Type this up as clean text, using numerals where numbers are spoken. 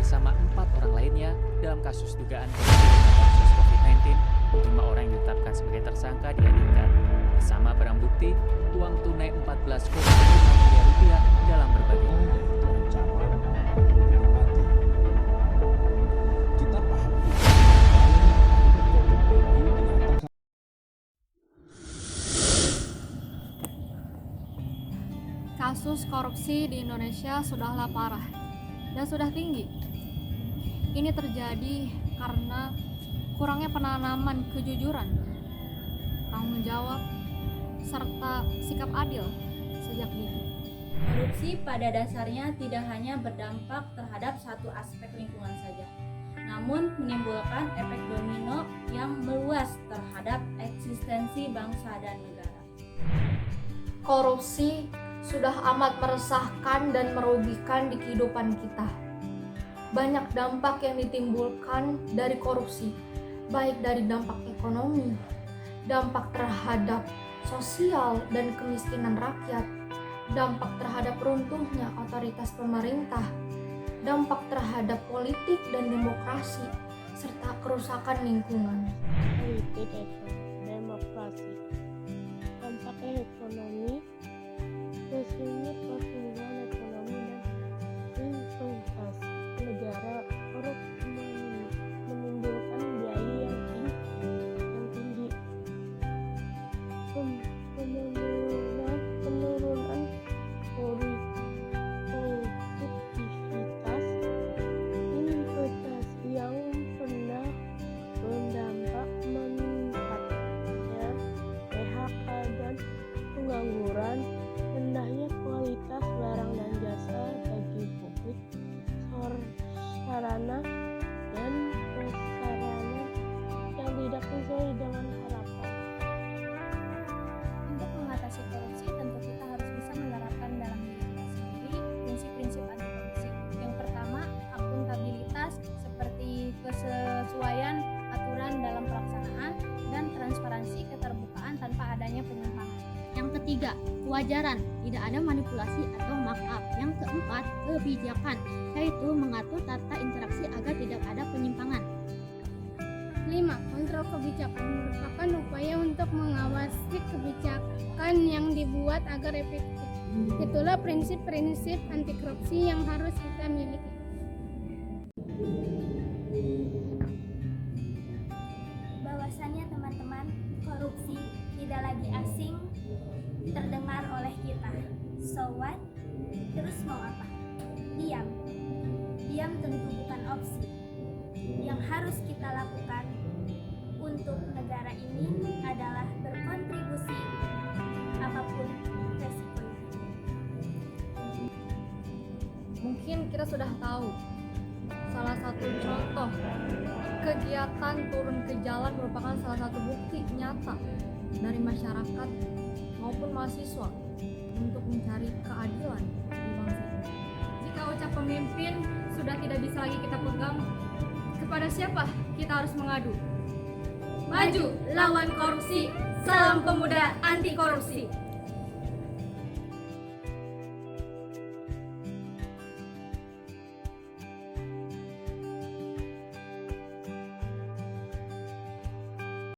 bersama 4 orang lainnya dalam kasus dugaan korupsi COVID-19. 5 orang yang ditetapkan sebagai tersangka dihadirkan bersama barang bukti uang tunai 14,5 miliar rupiah dalam berbagai kita paham. Kasus korupsi di Indonesia sudahlah parah dan sudah tinggi. Ini terjadi karena kurangnya penanaman kejujuran, tanggung jawab, serta sikap adil sejak dini. Korupsi pada dasarnya tidak hanya berdampak terhadap satu aspek lingkungan saja, namun menimbulkan efek domino yang meluas terhadap eksistensi bangsa dan negara. Korupsi sudah amat meresahkan dan merugikan di kehidupan kita. Banyak dampak yang ditimbulkan dari korupsi, baik dari dampak ekonomi, dampak terhadap sosial dan kemiskinan rakyat, dampak terhadap runtuhnya otoritas pemerintah, dampak terhadap politik dan demokrasi, serta kerusakan lingkungan. Politik demokrasi, dampak ekonomi, khususnya pertumbuhan ekonomi dan likuiditas negara. Korupsi menimbulkan biaya yang tinggi, penurunan produktivitas, investasi yang pernah berdampak meningkatnya PHK dan pengangguran, rendahnya kualitas barang dan jasa bagi publik, sarana dan prasarana yang tidak sesuai dengan harapan. Untuk mengatasi korupsi, tentu kita harus bisa menerapkan dalam diri kita sendiri prinsip-prinsip anti korupsi. Yang pertama, akuntabilitas seperti kesesuaian aturan dalam pelaksanaan dan transparansi keterbukaan tanpa adanya penyimpangan. Yang ketiga, kewajaran, tidak ada manipulasi atau markup. Yang keempat, kebijakan, yaitu mengatur tata interaksi agar tidak ada penyimpangan. 5. Kontrol kebijakan merupakan upaya untuk mengawasi kebijakan yang dibuat agar efektif. Itulah prinsip-prinsip anti korupsi yang harus kita miliki. Bahwasannya teman-teman, korupsi tidak lagi asing terdengar oleh kita. So what? Terus mau apa? Diam. Diam tentu bukan opsi. Yang harus kita lakukan untuk negara ini adalah berkontribusi apapun resikonya. Mungkin kita sudah tahu salah satu contoh kegiatan turun ke jalan merupakan salah satu bukti nyata dari masyarakat maupun mahasiswa untuk mencari keadilan di bangsa ini. Jika ucap pemimpin sudah tidak bisa lagi kita pegang, kepada siapa kita harus mengadu? Maju lawan korupsi, salam pemuda anti korupsi.